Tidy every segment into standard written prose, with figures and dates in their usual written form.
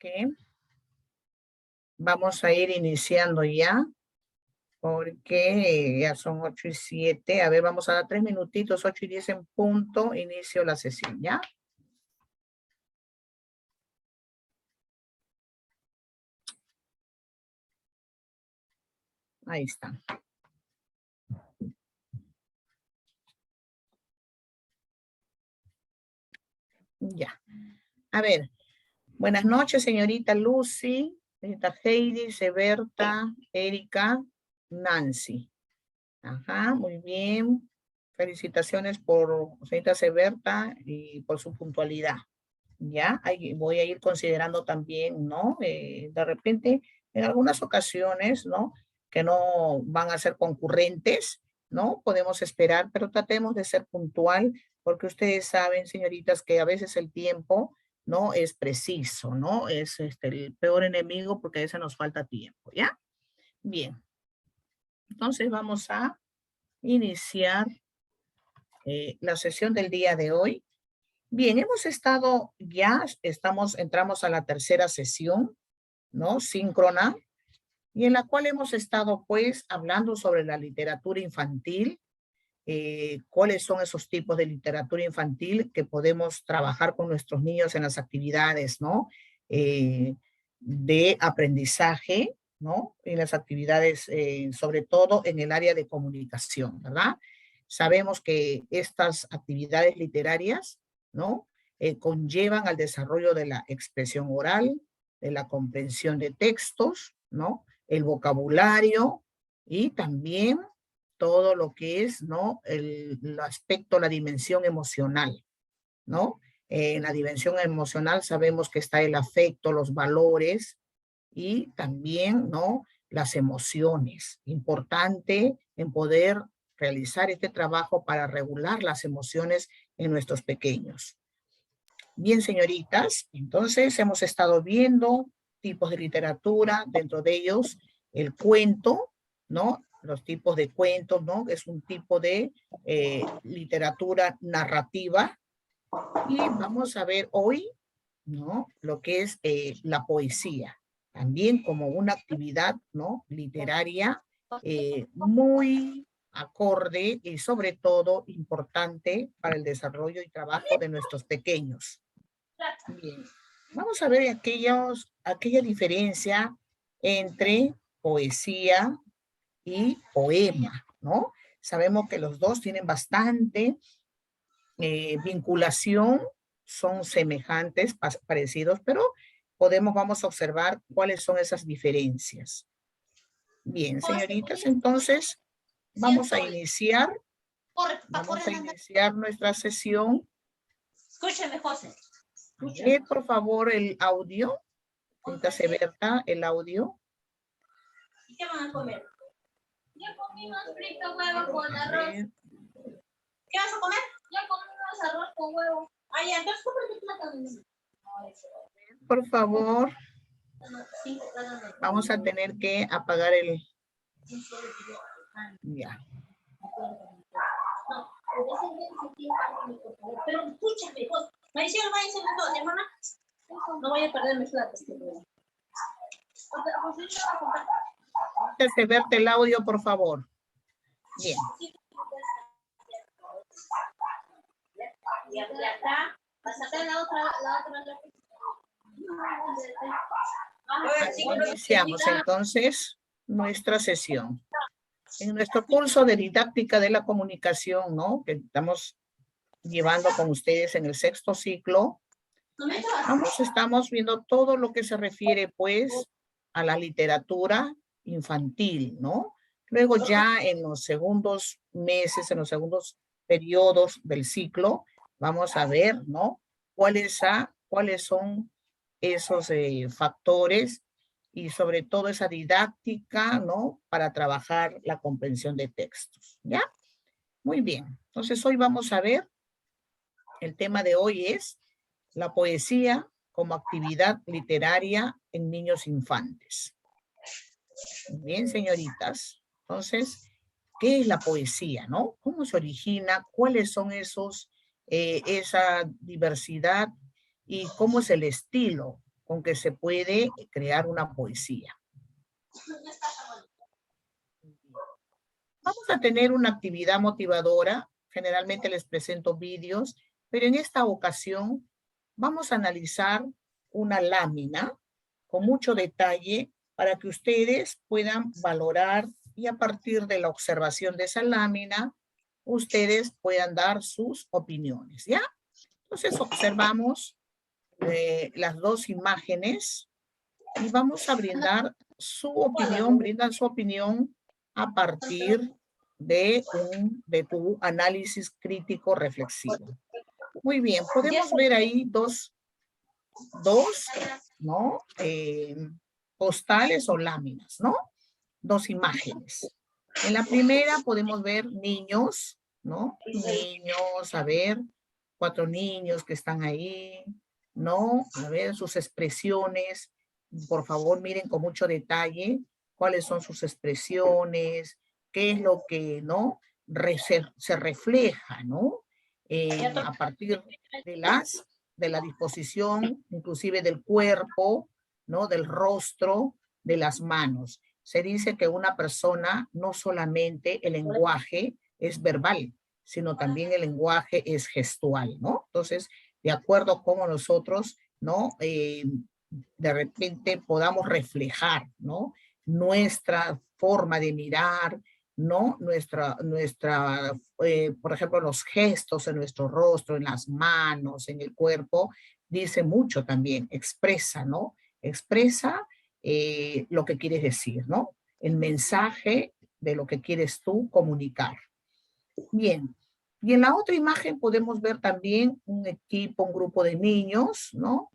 que vamos a ir iniciando ya, porque ya son 8:07. A ver, vamos a dar 3 minutitos, 8:10 en punto, inicio la sesión, ¿ya? Ahí está. Ya. A ver, buenas noches, señorita Lucy, señorita Heidi, Seberta, Erika, Nancy. Ajá, muy bien. Felicitaciones por señorita Seberta y por su puntualidad. Ya, ahí voy a ir considerando también, ¿no? De repente, en algunas ocasiones, ¿no? Que no van a ser concurrentes, ¿no? Podemos esperar, pero tratemos de ser puntual, porque ustedes saben, señoritas, que a veces el tiempo no es preciso, ¿no? Es el peor enemigo porque a veces nos falta tiempo, ¿ya? Bien. Entonces vamos a iniciar la sesión del día de hoy. Bien, hemos estado ya, entramos a la tercera sesión, ¿no? Síncrona, y en la cual hemos estado pues hablando sobre la literatura infantil, cuáles son esos tipos de literatura infantil que podemos trabajar con nuestros niños en las actividades, ¿no? De aprendizaje, ¿no? En las actividades, sobre todo en el área de comunicación, ¿verdad? Sabemos que estas actividades literarias, ¿no? Conllevan al desarrollo de la expresión oral, de la comprensión de textos, ¿no? El vocabulario y también todo lo que es, ¿no? El aspecto, la dimensión emocional, ¿no? En la dimensión emocional sabemos que está el afecto, los valores y también, ¿no? Las emociones. Importante en poder realizar este trabajo para regular las emociones en nuestros pequeños. Bien, señoritas, entonces hemos estado viendo tipos de literatura, dentro de ellos el cuento, ¿no? Los tipos de cuentos, ¿no? Es un tipo de literatura narrativa. Y vamos a ver hoy, ¿no? Lo que es la poesía, también como una actividad, ¿no? Literaria muy acorde y sobre todo importante para el desarrollo y trabajo de nuestros pequeños. Bien, vamos a ver aquella diferencia entre poesía y poema, ¿no? Sabemos que los dos tienen bastante vinculación, son semejantes, parecidos, pero vamos a observar cuáles son esas diferencias. Bien, señoritas, entonces vamos a iniciar nuestra sesión. Escúchame, José. Por favor, el audio. Señorita Seberta, el audio. ¿Y qué van a comer? Yo comimos frito huevo con arroz. ¿Qué vas a comer? Yo comimos arroz con huevo. Ay, entonces cómprate plátano. Por favor. Vamos a tener que apagar el... Ya. Pero escúchame, Maricelo, váyanse todos, hermana. No voy a perder mis platos. Verte el audio, por favor. Bien. Y acá, vas a sacar la otra. Iniciamos entonces nuestra sesión. En nuestro curso de didáctica de la comunicación, ¿no? Que estamos llevando con ustedes en el 6º ciclo, estamos viendo todo lo que se refiere, pues, a la literatura infantil, ¿no? Luego ya en los segundos meses, en los segundos periodos del ciclo, vamos a ver, ¿no? ¿Cuáles son esos factores y sobre todo esa didáctica, ¿no? Para trabajar la comprensión de textos, ¿ya? Muy bien. Entonces hoy vamos a ver, el tema de hoy es la poesía como actividad literaria en niños infantes. Bien, señoritas. Entonces, ¿qué es la poesía, no? ¿Cómo se origina? ¿Cuáles son esa diversidad? ¿Y cómo es el estilo con que se puede crear una poesía. Vamos a tener una actividad motivadora. Generalmente les presento vídeos, pero en esta ocasión vamos a analizar una lámina con mucho detalle para que ustedes puedan valorar y a partir de la observación de esa lámina, ustedes puedan dar sus opiniones, ¿ya? Entonces observamos las dos imágenes y vamos a brindar su opinión, brindan su opinión a partir de tu análisis crítico reflexivo. Muy bien, podemos ver ahí dos, ¿no? Postales o láminas, ¿no? Dos imágenes. En la primera podemos ver niños, ¿no? Niños, a ver, 4 niños que están ahí, ¿no? A ver sus expresiones. Por favor, miren con mucho detalle cuáles son sus expresiones, qué es lo que, ¿no? Se refleja, ¿no? A partir de la disposición, inclusive del cuerpo, ¿no? Del rostro, de las manos. Se dice que una persona, no solamente el lenguaje es verbal, sino también el lenguaje es gestual, ¿no? Entonces, de acuerdo a cómo nosotros, ¿no? De repente podamos reflejar, ¿no? Nuestra forma de mirar, ¿no? Por ejemplo, los gestos en nuestro rostro, en las manos, en el cuerpo, dice mucho también, expresa, ¿no? Expresa lo que quieres decir, ¿no? El mensaje de lo que quieres tú comunicar. Bien, y en la otra imagen podemos ver también un equipo, un grupo de niños, ¿no?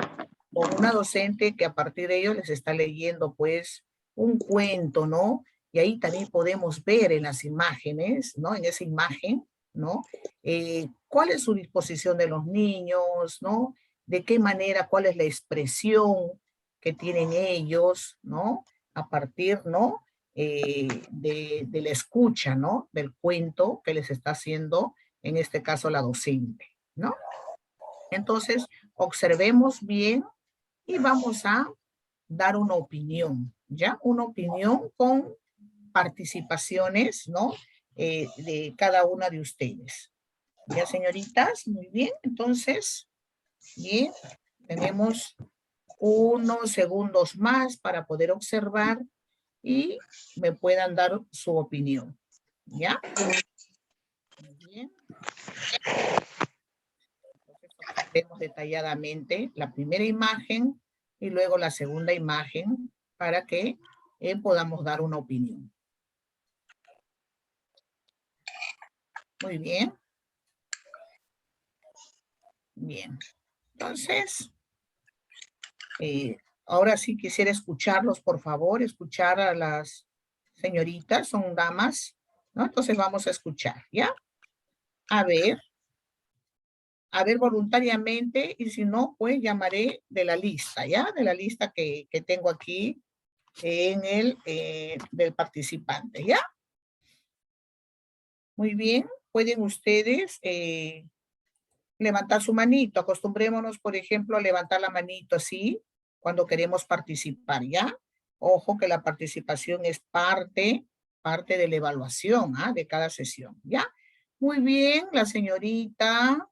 Con una docente que a partir de ellos les está leyendo, pues, un cuento, ¿no? Y ahí también podemos ver en las imágenes, ¿no? En esa imagen, ¿no? ¿Cuál es su disposición de los niños, ¿no? De qué manera, cuál es la expresión que tienen ellos, ¿no? A partir, ¿no? De la escucha, ¿no? Del cuento que les está haciendo, en este caso, la docente, ¿no? Entonces, observemos bien y vamos a dar una opinión, ¿ya? Una opinión con participaciones, ¿no? De cada una de ustedes. ¿Ya, señoritas? Muy bien. Entonces, bien, tenemos unos segundos más para poder observar y me puedan dar su opinión. ¿Ya? Muy bien. Entonces, observemos detalladamente la primera imagen y luego la segunda imagen para que podamos dar una opinión. Muy bien. Bien. Entonces, ahora sí quisiera escucharlos, por favor, escuchar a las señoritas, son damas, ¿no? Entonces vamos a escuchar, ¿ya? A ver voluntariamente, y si no, pues llamaré de la lista, ¿ya? De la lista que tengo aquí en el del participante, ¿ya? Muy bien, pueden ustedes levantar su manito. Acostumbrémonos, por ejemplo, a levantar la manito así cuando queremos participar, ¿ya? Ojo que la participación es parte de la evaluación, ¿ah? De cada sesión, ¿ya? Muy bien, la señorita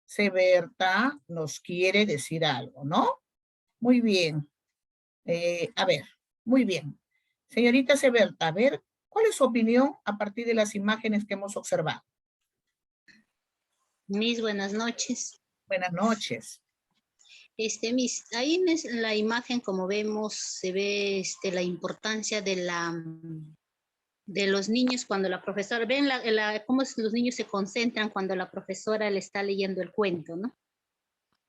Seberta nos quiere decir algo, ¿no? Muy bien. A ver, muy bien. Señorita Seberta, a ver, ¿cuál es su opinión a partir de las imágenes que hemos observado? Mis buenas noches. Buenas noches. Ahí en la imagen, como vemos, se ve la importancia de los niños cuando la profesora, ven cómo los niños se concentran cuando la profesora le está leyendo el cuento, ¿no?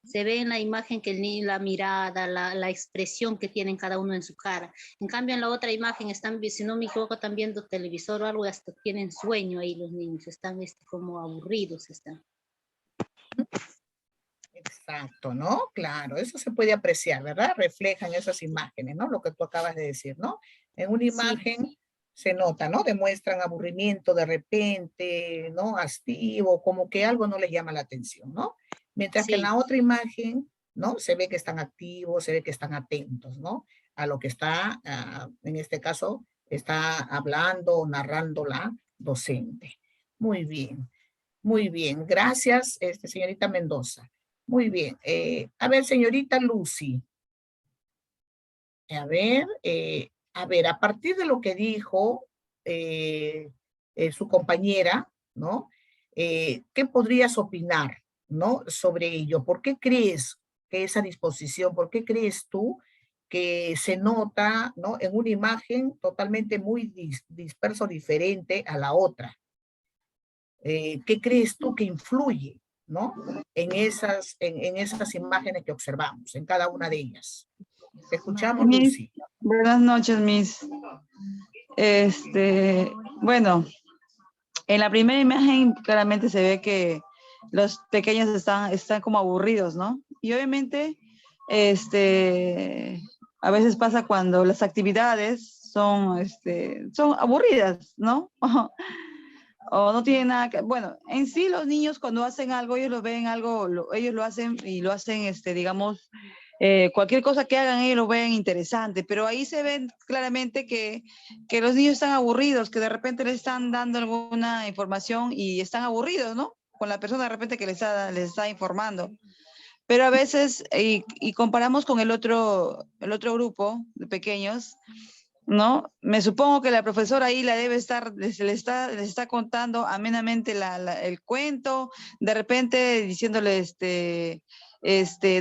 Se ve en la imagen que el niño, la mirada, la expresión que tienen cada uno en su cara. En cambio, en la otra imagen están, si no me equivoco, están viendo televisor o algo, hasta tienen sueño ahí los niños, están como aburridos, están. Exacto, ¿no? Claro, eso se puede apreciar, ¿verdad? Reflejan esas imágenes, ¿no? Lo que tú acabas de decir, ¿no? En una imagen sí se nota, ¿no? Demuestran aburrimiento de repente, ¿no? Hastío, como que algo no les llama la atención, ¿no? Mientras que en la otra imagen ¿no? Se ve que están activos, se ve que están atentos, ¿no? A lo que está, en este caso, está hablando o narrando la docente. Muy bien, muy bien. Gracias, señorita Mendoza. Muy bien. A ver, señorita Lucy. A ver, a partir de lo que dijo su compañera, ¿no? ¿Qué podrías opinar, ¿no? Sobre ello. ¿Por qué crees que esa disposición, por qué crees tú que se nota, ¿no? En una imagen totalmente muy disperso, diferente a la otra? ¿Qué crees tú que influye, ¿no? En esas imágenes que observamos, en cada una de ellas. Te escuchamos, Miss, Lucy. buenas noches, Miss. Bueno, en la primera imagen claramente se ve que los pequeños están como aburridos, ¿no? Y obviamente, a veces pasa cuando las actividades son aburridas, ¿no? O no tienen nada que, bueno, en sí los niños cuando hacen algo, ellos lo ven algo, ellos lo hacen y lo hacen, digamos, cualquier cosa que hagan ellos lo ven interesante, pero ahí se ven claramente que los niños están aburridos, que de repente les están dando alguna información y están aburridos, ¿no? Con la persona de repente que les está informando. Pero a veces, y comparamos con el otro grupo de pequeños, ¿no? Me supongo que la profesora ahí la debe estar, les está contando amenamente el cuento, de repente diciéndole,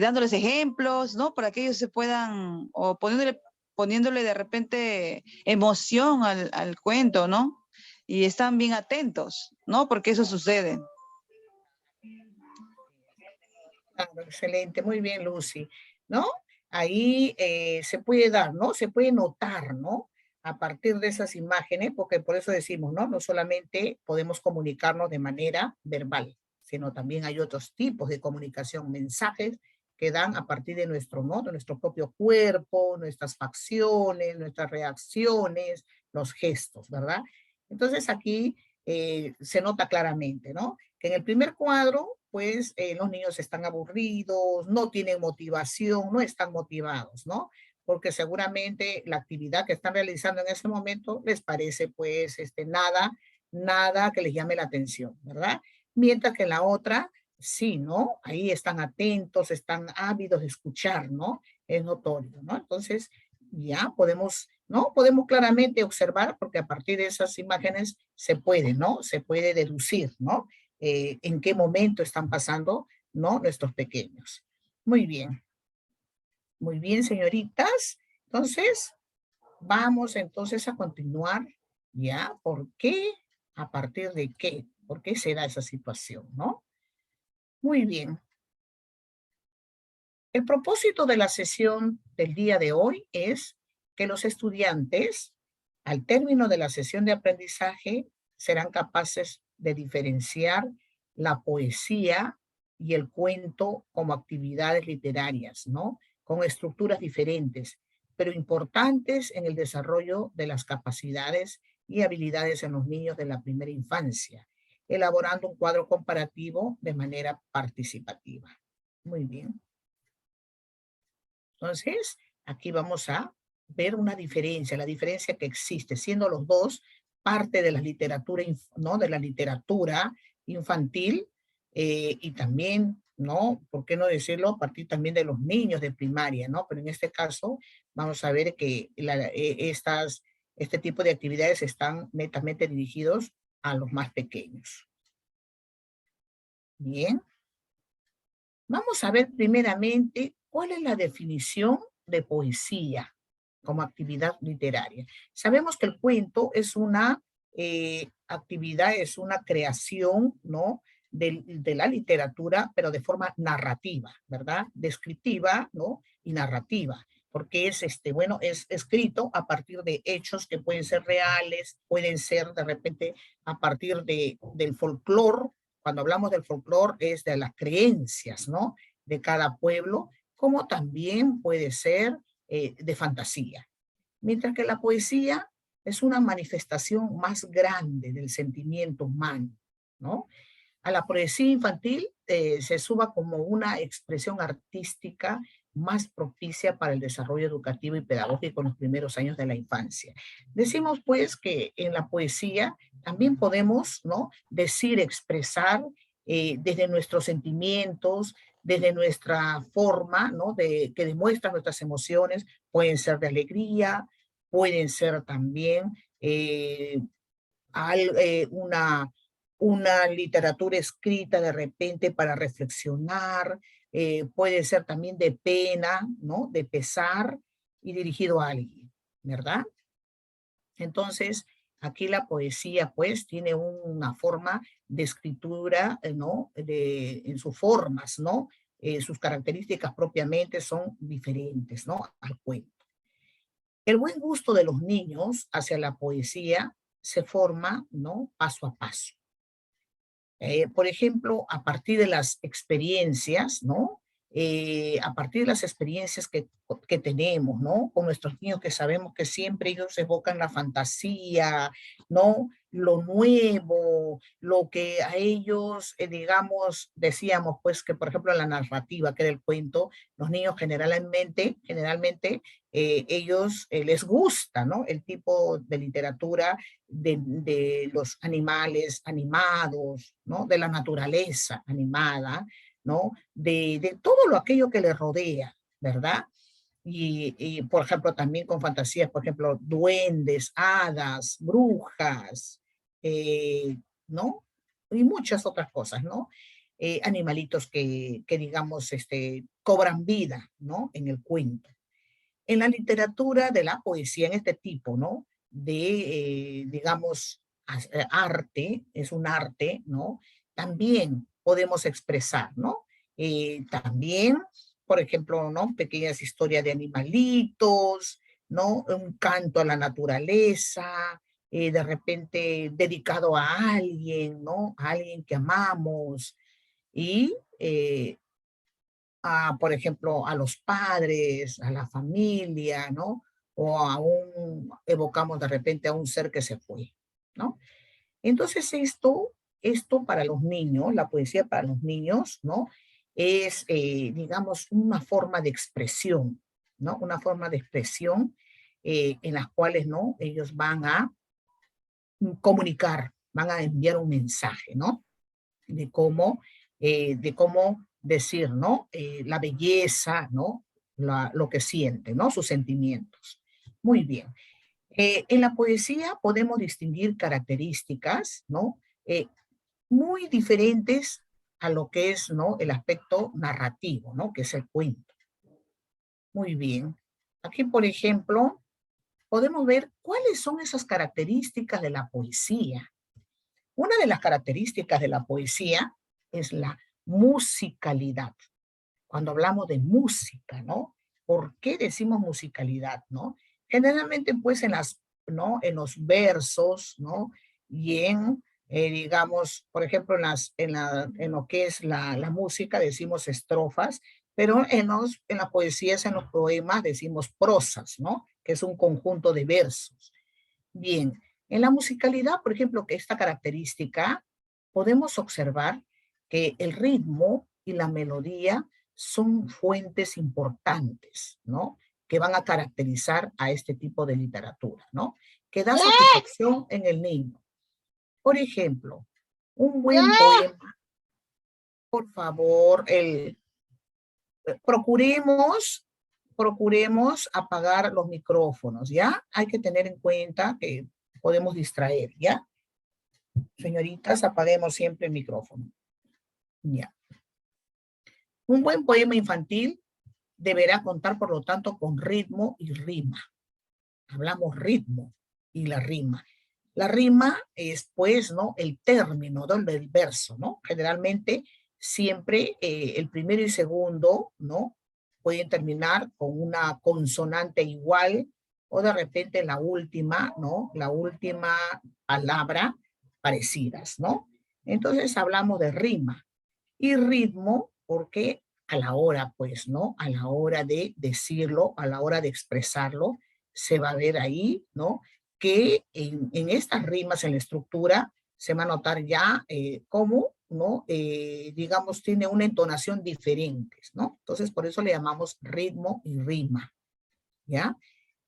dándoles ejemplos, ¿no? Para que ellos se puedan, o poniéndole de repente emoción al cuento, ¿no? Y están bien atentos, ¿no? Porque eso sucede. Claro, excelente, muy bien, Lucy, ¿no? Ahí se puede dar, ¿no? Se puede notar, ¿no? A partir de esas imágenes, porque por eso decimos, ¿no? No solamente podemos comunicarnos de manera verbal, sino también hay otros tipos de comunicación, mensajes que dan a partir de nuestro, ¿no? De nuestro propio cuerpo, nuestras facciones, nuestras reacciones, los gestos, ¿verdad? Entonces aquí se nota claramente, ¿no? Que en el primer cuadro, pues los niños están aburridos, no tienen motivación, no están motivados, ¿no? Porque seguramente la actividad que están realizando en ese momento les parece pues nada que les llame la atención, ¿verdad? Mientras que en la otra, sí, ¿no? Ahí están atentos, están ávidos de escuchar, ¿no? Es notorio, ¿no? Entonces, ya podemos, ¿no? Podemos claramente observar, porque a partir de esas imágenes se puede, ¿no? Se puede deducir, ¿no? En qué momento están pasando, ¿no? Nuestros pequeños. Muy bien. Muy bien, señoritas. Entonces, vamos entonces a continuar, ¿ya? ¿Por qué? ¿A partir de qué? ¿Por qué se da esa situación, no? Muy bien. El propósito de la sesión del día de hoy es que los estudiantes, al término de la sesión de aprendizaje, serán capaces de diferenciar la poesía y el cuento como actividades literarias, ¿no? Con estructuras diferentes, pero importantes en el desarrollo de las capacidades y habilidades en los niños de la primera infancia, elaborando un cuadro comparativo de manera participativa. Muy bien. Entonces, aquí vamos a ver una diferencia, la diferencia que existe, siendo los dos parte de la literatura, ¿no? De la literatura infantil y también, ¿no? ¿Por qué no decirlo? A partir también de los niños de primaria, ¿no? Pero en este caso vamos a ver que este tipo de actividades están netamente dirigidos a los más pequeños. Bien. Vamos a ver primeramente cuál es la definición de poesía como actividad literaria. Sabemos que el cuento es una actividad, es una creación, ¿no? De la literatura, pero de forma narrativa, ¿verdad? Descriptiva, ¿no? Y narrativa, porque es, bueno, es escrito a partir de hechos que pueden ser reales, pueden ser de repente a partir del folclore. Cuando hablamos del folclore es de las creencias, ¿no? De cada pueblo, como también puede ser de fantasía. Mientras que la poesía es una manifestación más grande del sentimiento humano, ¿no? a la poesía infantil se suba como una expresión artística más propicia para el desarrollo educativo y pedagógico en los primeros años de la infancia. Decimos pues que en la poesía también podemos, ¿no?, decir, expresar desde nuestros sentimientos, desde nuestra forma, ¿no?, que demuestra nuestras emociones, pueden ser de alegría, pueden ser también una literatura escrita de repente para reflexionar, puede ser también de pena, ¿no?, de pesar y dirigido a alguien, ¿verdad? Entonces, aquí la poesía, pues, tiene una forma de escritura, ¿no?, en sus formas, ¿no? Sus características propiamente son diferentes, ¿no?, al cuento. El buen gusto de los niños hacia la poesía se forma, ¿no?, paso a paso. Por ejemplo, a partir de las experiencias, ¿no? A partir de las experiencias que tenemos, ¿no? Con nuestros niños, que sabemos que siempre ellos evocan la fantasía, ¿no? Lo nuevo, lo que a ellos, digamos, decíamos, pues que por ejemplo en la narrativa, que era el cuento, los niños generalmente ellos les gusta, ¿no?, el tipo de literatura de los animales animados, ¿no?, de la naturaleza animada, ¿no?, de todo aquello que les rodea, ¿verdad? Y, por ejemplo, también con fantasías, por ejemplo, duendes, hadas, brujas, ¿no? Y muchas otras cosas, ¿no? Animalitos que digamos, cobran vida, ¿no?, en el cuento. En la literatura de la poesía, en este tipo, ¿no?, de, digamos, arte, es un arte, ¿no?, también podemos expresar, ¿no? También, por ejemplo, ¿no?, pequeñas historias de animalitos, ¿no?, un canto a la naturaleza, de repente dedicado a alguien, ¿no?, a alguien que amamos, y por ejemplo, a los padres, a la familia, ¿no? O evocamos de repente a un ser que se fue, ¿no? Entonces esto para los niños, la poesía para los niños, ¿no?, es, digamos, una forma de expresión, ¿no? Una forma de expresión en las cuales, ¿no?, ellos van a comunicar, van a enviar un mensaje, ¿no?, de cómo decir, ¿no?, la belleza, ¿no?, lo que siente, ¿no?, sus sentimientos. Muy bien. En la poesía podemos distinguir características, ¿no?, muy diferentes a lo que es, ¿no?, el aspecto narrativo, ¿no?, que es el cuento. Muy bien. Aquí, por ejemplo, podemos ver cuáles son esas características de la poesía. Una de las características de la poesía es la musicalidad. Cuando hablamos de música, ¿no? ¿Por qué decimos musicalidad, no? Generalmente, pues, ¿no?, en los versos, ¿no? Y digamos, por ejemplo, en lo que es la música decimos estrofas, pero en las poesías, en los poemas decimos prosas, ¿no?, que es un conjunto de versos. Bien, en la musicalidad, por ejemplo, que esta característica, podemos observar que el ritmo y la melodía son fuentes importantes, ¿no?, que van a caracterizar a este tipo de literatura, ¿no?, que da satisfacción en el niño. Por ejemplo, un buen poema, por favor, procuremos apagar los micrófonos, ¿ya? Hay que tener en cuenta que podemos distraer, ¿ya? Señoritas, apaguemos siempre el micrófono. Ya. Un buen poema infantil deberá contar, por lo tanto, con ritmo y rima. Hablamos ritmo y la rima. La rima es, pues, ¿no?, el término del verso, ¿no? Generalmente, siempre el primero y segundo, ¿no?, pueden terminar con una consonante igual, o de repente la última, ¿no?, la última palabra parecidas, ¿no? Entonces hablamos de rima. Y ritmo, porque a la hora, pues, ¿no?, a la hora de decirlo, a la hora de expresarlo, se va a ver ahí, ¿no?, que en estas rimas, en la estructura, se va a notar ya cómo ¿no? Digamos, tiene una entonación diferente, ¿no? Entonces, por eso le llamamos ritmo y rima, ¿ya?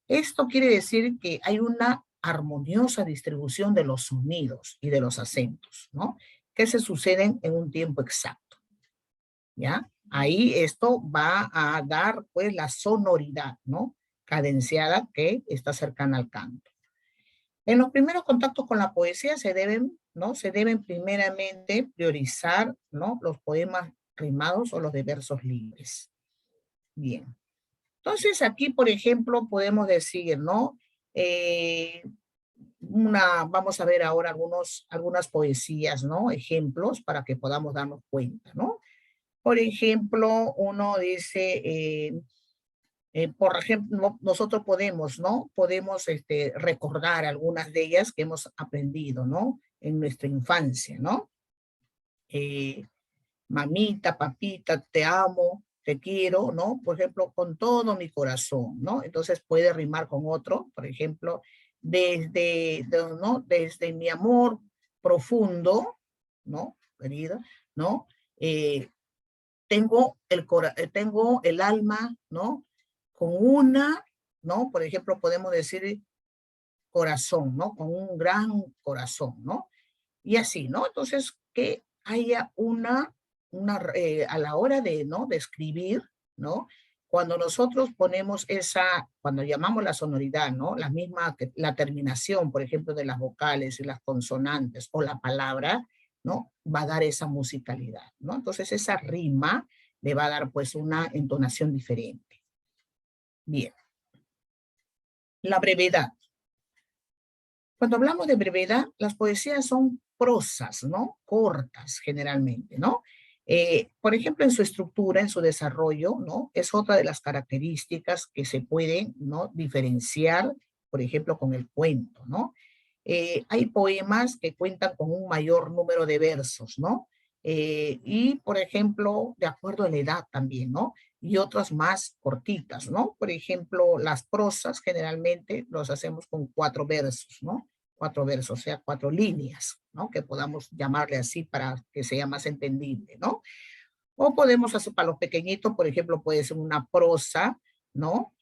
Esto quiere decir que hay una armoniosa distribución de los sonidos y de los acentos, ¿no? Que se suceden en un tiempo exacto, ¿ya? Ahí esto va a dar, pues, la sonoridad, ¿no? Cadenciada que está cercana al canto. En los primeros contactos con la poesía se deben, ¿no? Se deben primeramente priorizar, ¿no? Los poemas rimados o los de versos libres. Bien. Entonces aquí, por ejemplo, podemos decir, ¿no? Vamos a ver ahora algunas poesías, ¿no? Ejemplos para que podamos darnos cuenta, ¿no? Por ejemplo, uno dice, por ejemplo, nosotros podemos, ¿no? Podemos recordar algunas de ellas que hemos aprendido, ¿no? En nuestra infancia, ¿no? Mamita, papita, te amo, te quiero, ¿no? Por ejemplo, con todo mi corazón, ¿no? Entonces puede rimar con otro, por ejemplo, ¿no? Desde mi amor profundo, ¿no? Querida, ¿no? Tengo el alma, ¿no? Con una, ¿no? Por ejemplo, podemos decir corazón, ¿no? Con un gran corazón, ¿no? Y así, ¿no? Entonces, que haya a la hora de, ¿no? De escribir, ¿no? Cuando nosotros ponemos cuando llamamos la sonoridad, ¿no? La terminación, por ejemplo, de las vocales y las consonantes o la palabra, ¿no? Va a dar esa musicalidad, ¿no? Entonces esa rima le va a dar pues una entonación diferente. Bien. La brevedad. Cuando hablamos de brevedad, las poesías son prosas, ¿no? Cortas generalmente, ¿no? Por ejemplo, en su estructura, en su desarrollo, ¿no? Es otra de las características que se pueden, ¿no? Diferenciar, por ejemplo, con el cuento, ¿no? Hay poemas que cuentan con un mayor número de versos, ¿no? Y, por ejemplo, de acuerdo a la edad también, ¿no? Y otras más cortitas, ¿no? Por ejemplo, las prosas generalmente los hacemos con 4 versos, ¿no? 4 versos, o sea, 4 líneas, ¿no? Que podamos llamarle así para que sea más entendible, ¿no? O podemos hacer para los pequeñitos, por ejemplo, puede ser una prosa, ¿no?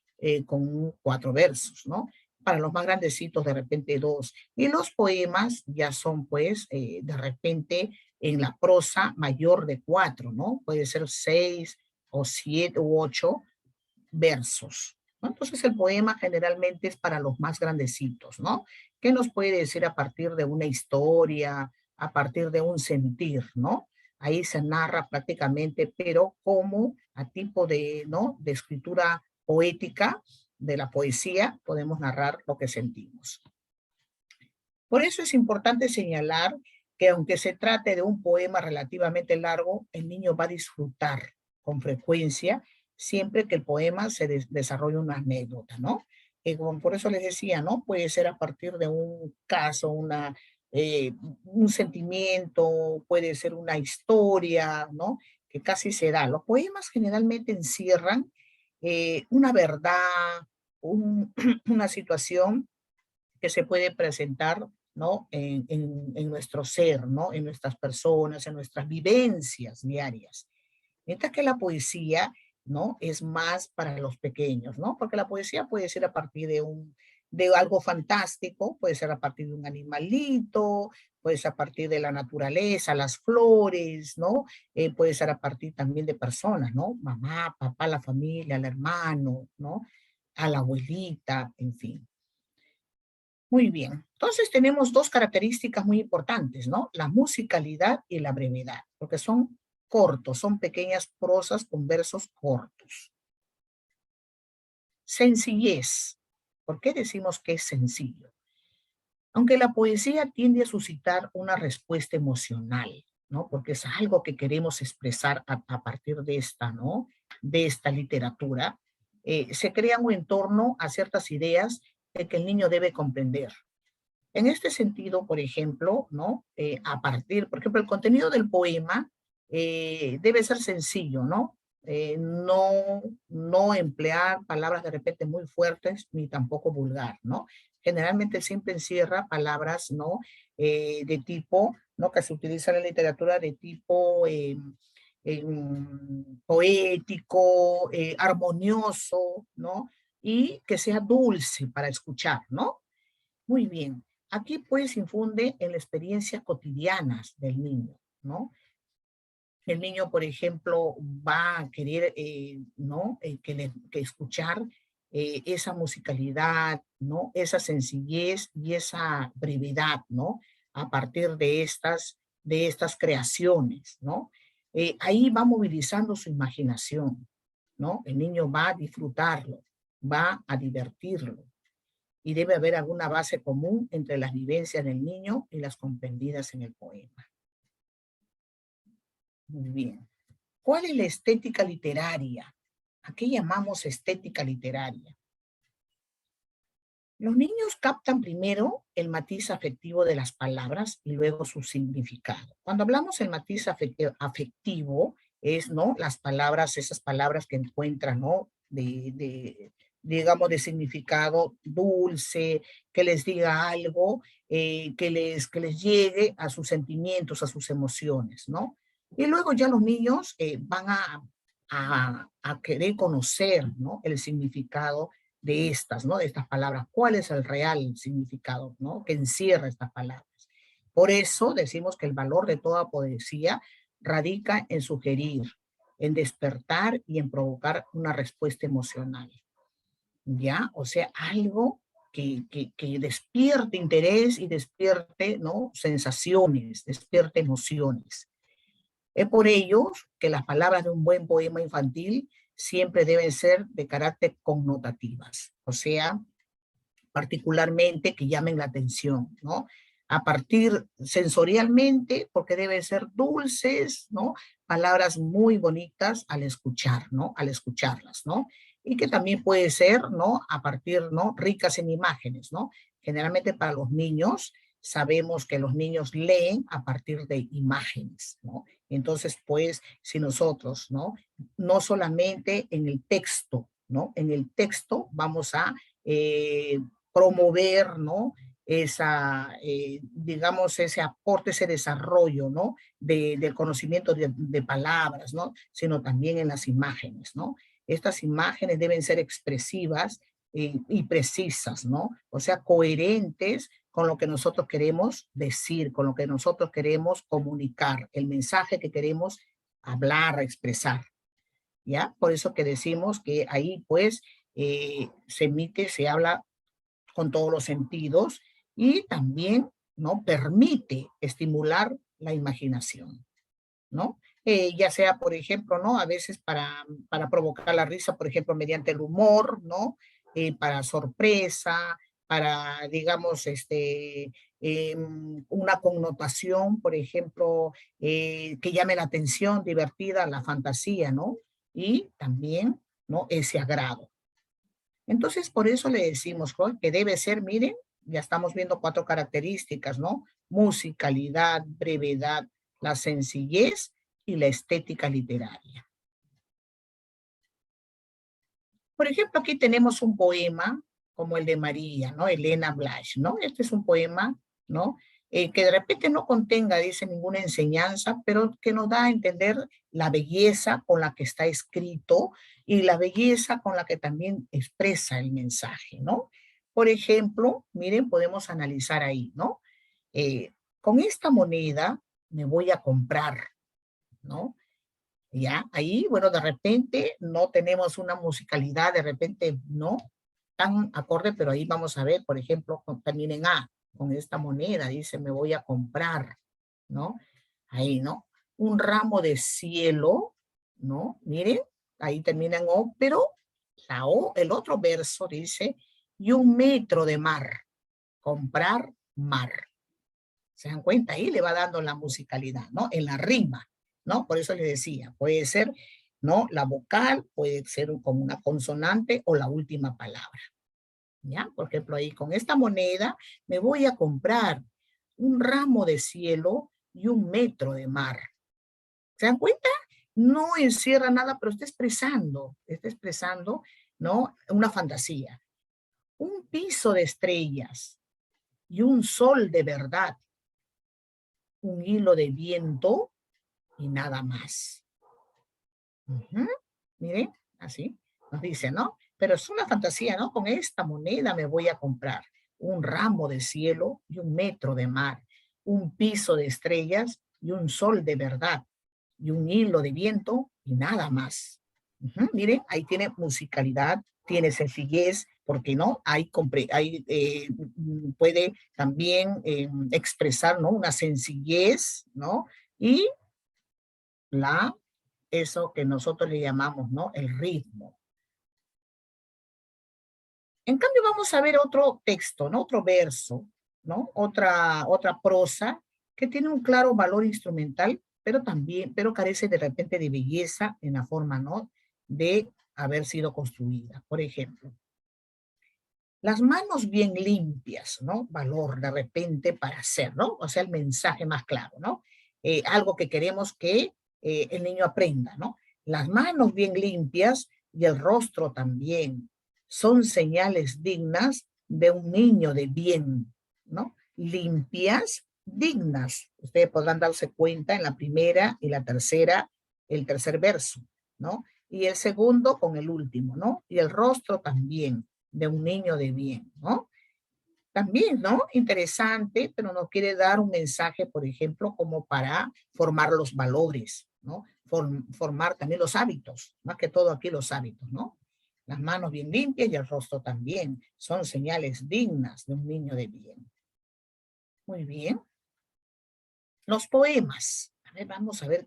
Con 4 versos, ¿no? Para los más grandecitos, de repente 2. Y los poemas ya son, pues, de repente en la prosa mayor de 4, ¿no? Puede ser 6 o 7 u 8 versos, ¿no? Entonces el poema generalmente es para los más grandecitos, ¿no? ¿Qué nos puede decir a partir de una historia, a partir de un sentir, ¿no? Ahí se narra prácticamente, pero como a tipo de, ¿no? De escritura poética, de la poesía, podemos narrar lo que sentimos. Por eso es importante señalar que aunque se trate de un poema relativamente largo, el niño va a disfrutar con frecuencia siempre que el poema se desarrolle una anécdota, ¿no? Por eso les decía, ¿no? Puede ser a partir de un caso, un sentimiento, puede ser una historia, ¿no? Que casi se da. Los poemas generalmente encierran una verdad, una situación que se puede presentar, ¿no? En nuestro ser, ¿no? En nuestras personas, en nuestras vivencias diarias. Mientras que la poesía, ¿no? Es más para los pequeños, ¿no? Porque la poesía puede ser a partir de algo fantástico, puede ser a partir de un animalito, puede ser a partir de la naturaleza, las flores, ¿no? Puede ser a partir también de personas, ¿no? Mamá, papá, la familia, el hermano, ¿no? A la abuelita, en fin. Muy bien. Entonces tenemos 2 características muy importantes, ¿no? La musicalidad y la brevedad, porque son cortos, son pequeñas prosas con versos cortos. Sencillez. ¿Por qué decimos que es sencillo? Aunque la poesía tiende a suscitar una respuesta emocional, ¿no? Porque es algo que queremos expresar a partir de esta, ¿no? De esta literatura, se crea un entorno a ciertas ideas que el niño debe comprender. En este sentido, por ejemplo, ¿no? Por ejemplo, el contenido del poema debe ser sencillo, ¿no? No emplear palabras de repente muy fuertes ni tampoco vulgar, ¿no? generalmente siempre encierra palabras, ¿no? De tipo, ¿no? Que se utiliza en la literatura de tipo poético, armonioso, ¿no? Y que sea dulce para escuchar, ¿no? Muy bien. Aquí pues infunde en la experiencia cotidianas del niño, ¿no? El niño, por ejemplo, va a querer, ¿no? Que escuchar esa musicalidad, ¿no? Esa sencillez y esa brevedad, ¿no? A partir de estas creaciones, ¿no? Ahí va movilizando su imaginación, ¿no? El niño va a disfrutarlo, va a divertirlo, y debe haber alguna base común entre las vivencias del niño y las comprendidas en el poema. Muy bien. ¿Cuál es la estética literaria? ¿A qué llamamos estética literaria? Los niños captan primero el matiz afectivo de las palabras y luego su significado. Cuando hablamos del matiz afectivo, es, ¿no? Las palabras, esas palabras que encuentran, ¿no? Digamos, de significado dulce, que les diga algo, que les llegue a sus sentimientos, a sus emociones, ¿no? Y luego ya los niños van a querer conocer, ¿no? El significado de estas, ¿no? De estas palabras. ¿Cuál es el real significado, ¿no? Que encierra estas palabras? Por eso decimos que el valor de toda poesía radica en sugerir, en despertar y en provocar una respuesta emocional. ¿Ya? O sea, algo que despierte interés y despierte, ¿no? Sensaciones, despierte emociones. Es por ello que las palabras de un buen poema infantil siempre deben ser de carácter connotativas, o sea, particularmente que llamen la atención, ¿no? A partir sensorialmente, porque deben ser dulces, ¿no? Palabras muy bonitas al escuchar, ¿no? Al escucharlas, ¿no? Y que también puede ser, ¿no? A partir, ¿no? Ricas en imágenes, ¿no? Generalmente para los niños, sabemos que los niños leen a partir de imágenes, ¿no? Entonces, pues, si nosotros, ¿no? No solamente en el texto, ¿no? En el texto vamos a promover, ¿no? Digamos, ese aporte, ese desarrollo, ¿no? Del conocimiento de palabras, ¿no? Sino también en las imágenes, ¿no? Estas imágenes deben ser expresivas y precisas, ¿no? O sea, coherentes con lo que nosotros queremos decir, con lo que nosotros queremos comunicar, el mensaje que queremos hablar, expresar, ¿ya? Por eso que decimos que ahí, pues, se emite, se habla con todos los sentidos y también, ¿no? Permite estimular la imaginación, ¿no? Ya sea, por ejemplo, ¿no? A veces para provocar la risa, por ejemplo, mediante el humor, ¿no? Para sorpresa, para, digamos, una connotación, por ejemplo, que llame la atención, divertida, la fantasía, ¿no? Y también, ¿no? Ese agrado. Entonces, por eso le decimos, Joel, que debe ser, miren, ya estamos viendo 4 características, ¿no? Musicalidad, brevedad, la sencillez y la estética literaria. Por ejemplo, aquí tenemos un poema como el de María, ¿no? Elena Blanch, ¿no? Este es un poema, ¿no? Que de repente no contenga, dice, ninguna enseñanza, pero que nos da a entender la belleza con la que está escrito y la belleza con la que también expresa el mensaje, ¿no? Por ejemplo, miren, podemos analizar ahí, ¿no? Con esta moneda me voy a comprar, ¿no? Ya, ahí, bueno, de repente no tenemos una musicalidad, de repente no tan acorde, pero ahí vamos a ver, por ejemplo, también en A, con esta moneda, dice, me voy a comprar, ¿no? Ahí, ¿no? Un ramo de cielo, ¿no? Miren, ahí termina en O, pero la O, el otro verso dice, y 1 metro de mar, comprar mar. ¿Se dan cuenta? Ahí le va dando la musicalidad, ¿no? En la rima, ¿no? Por eso le decía, puede ser, ¿no? La vocal, puede ser como una consonante o la última palabra, ¿ya? Por ejemplo, ahí con esta moneda me voy a comprar un ramo de cielo y 1 metro de mar. ¿Se dan cuenta? No encierra nada, pero está expresando, ¿no? Una fantasía. un piso de estrellas y un sol de verdad, un hilo de viento y nada más. Miren, así nos dice, ¿no? Pero es una fantasía, ¿no? Con esta moneda me voy a comprar un ramo de cielo y un metro de mar, un piso de estrellas y un sol de verdad, y un hilo de viento y nada más. Miren, ahí tiene musicalidad, tiene sencillez, porque no, puede también expresar, ¿no? Una sencillez, ¿no? Y eso que nosotros le llamamos, ¿no? El ritmo. En cambio, vamos a ver otro texto, ¿no? Otro verso, ¿no? Otra prosa que tiene un claro valor instrumental, pero carece de repente de belleza en la forma, ¿no? De haber sido construida. Por ejemplo, las manos bien limpias, ¿no? Valor de repente para hacer, ¿no? O sea, el mensaje más claro, ¿no? Algo que queremos que el niño aprenda, ¿no? Las manos bien limpias y el rostro también son señales dignas de un niño de bien, ¿no? Limpias, dignas. Ustedes podrán darse cuenta en la primera y la tercera, el tercer verso, ¿no? Y el segundo con el último, ¿no? Y el rostro también de un niño de bien, ¿no? También, ¿no? Interesante, pero no quiere dar un mensaje, por ejemplo, como para formar los valores, ¿no? Formar también los hábitos, más que todo aquí los hábitos, ¿no? Las manos bien limpias y el rostro también son señales dignas de un niño de bien. Muy bien. Los poemas. A ver, vamos a ver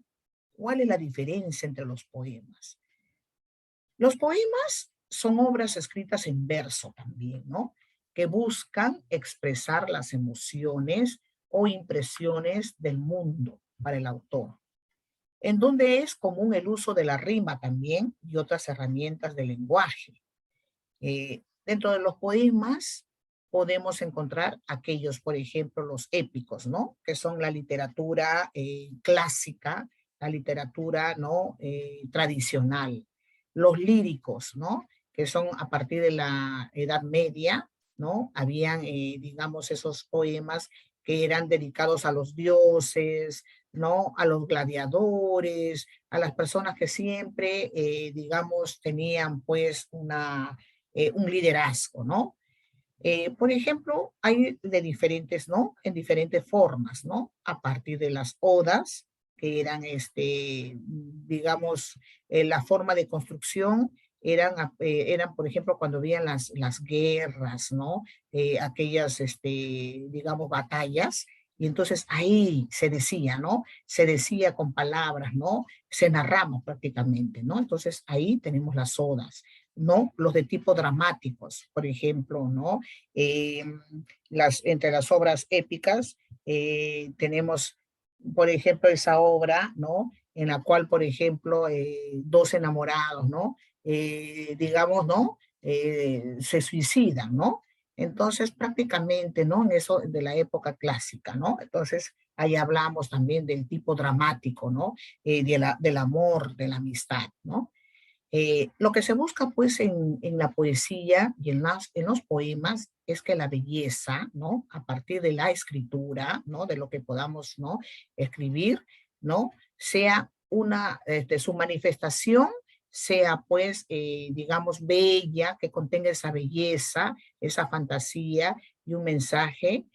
cuál es la diferencia entre los poemas. Los poemas son obras escritas en verso también, ¿no? Que buscan expresar las emociones o impresiones del mundo para el autor, en donde es común el uso de la rima también y otras herramientas del lenguaje. Dentro de los poemas podemos encontrar aquellos, por ejemplo, los épicos, ¿no? Que son la literatura clásica, la literatura, ¿no? Tradicional. Los líricos, ¿no? Que son a partir de la Edad Media, ¿no? Habían, digamos, esos poemas que eran dedicados a los dioses, ¿no? A los gladiadores, a las personas que siempre, digamos, tenían pues un liderazgo, ¿no? Por ejemplo, hay de diferentes, ¿no? En diferentes formas, ¿no? A partir de las odas, que eran, digamos, la forma de construcción, eran, por ejemplo, cuando habían las guerras, ¿no? Aquellas, digamos, batallas, y entonces ahí se decía, ¿no? Se decía con palabras, ¿no? Se narramos prácticamente, ¿no? Entonces ahí tenemos las odas, ¿no? Los de tipo dramáticos, por ejemplo, ¿no? Eh, entre las obras épicas tenemos, por ejemplo, esa obra, ¿no? En la cual, por ejemplo, dos enamorados, ¿no? Digamos, ¿no? Se suicidan, ¿no? Entonces, prácticamente, ¿no? En eso de la época clásica, ¿no? Entonces, ahí hablamos también del tipo dramático, ¿no? Del amor, de la amistad, ¿no? Lo que se busca pues en la poesía y en los poemas es que la belleza, ¿no? A partir de la escritura, ¿no? De lo que podamos, ¿no? Escribir, ¿no? Sea su manifestación sea pues, digamos, bella, que contenga esa belleza, esa fantasía y un mensaje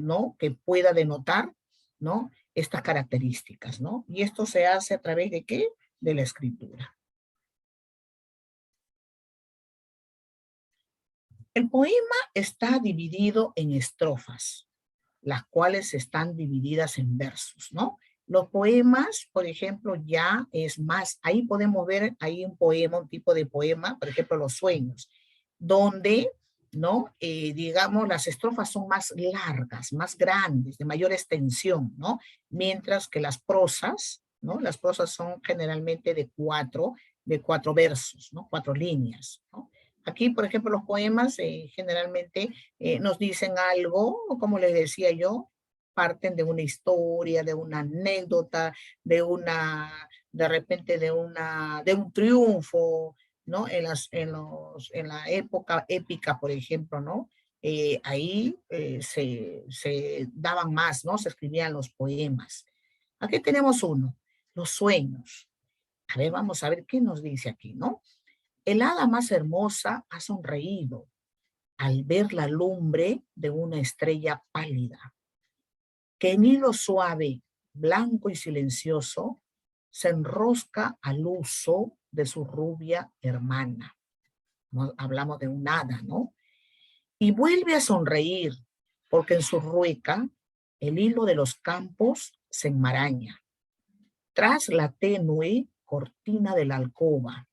¿no? Que pueda denotar, ¿no? Estas características, ¿no? Y esto se hace a través de ¿qué? De la escritura. El poema está dividido en estrofas, las cuales están divididas en versos, ¿no? Los poemas, por ejemplo, ya es más, ahí podemos ver ahí un poema, un tipo de poema, por ejemplo, los sueños, donde, ¿no? Digamos, las estrofas son más largas, más grandes, de mayor extensión, ¿no? Mientras que las prosas, ¿no? Las prosas son generalmente de cuatro versos, ¿no? 4 líneas, ¿no? Aquí, por ejemplo, los poemas generalmente nos dicen algo, como les decía yo, parten de una historia, de una anécdota, de repente de un triunfo, ¿no? En la época épica, por ejemplo, ¿no? Ahí se daban más, ¿no? Se escribían los poemas. Aquí tenemos uno, los sueños. A ver, vamos a ver qué nos dice aquí, ¿no? El hada más hermosa ha sonreído al ver la lumbre de una estrella pálida, que en hilo suave, blanco y silencioso, se enrosca al uso de su rubia hermana. Hablamos de un hada, ¿no? Y vuelve a sonreír, porque en su rueca el hilo de los campos se enmaraña. Tras la tenue cortina de la alcoba,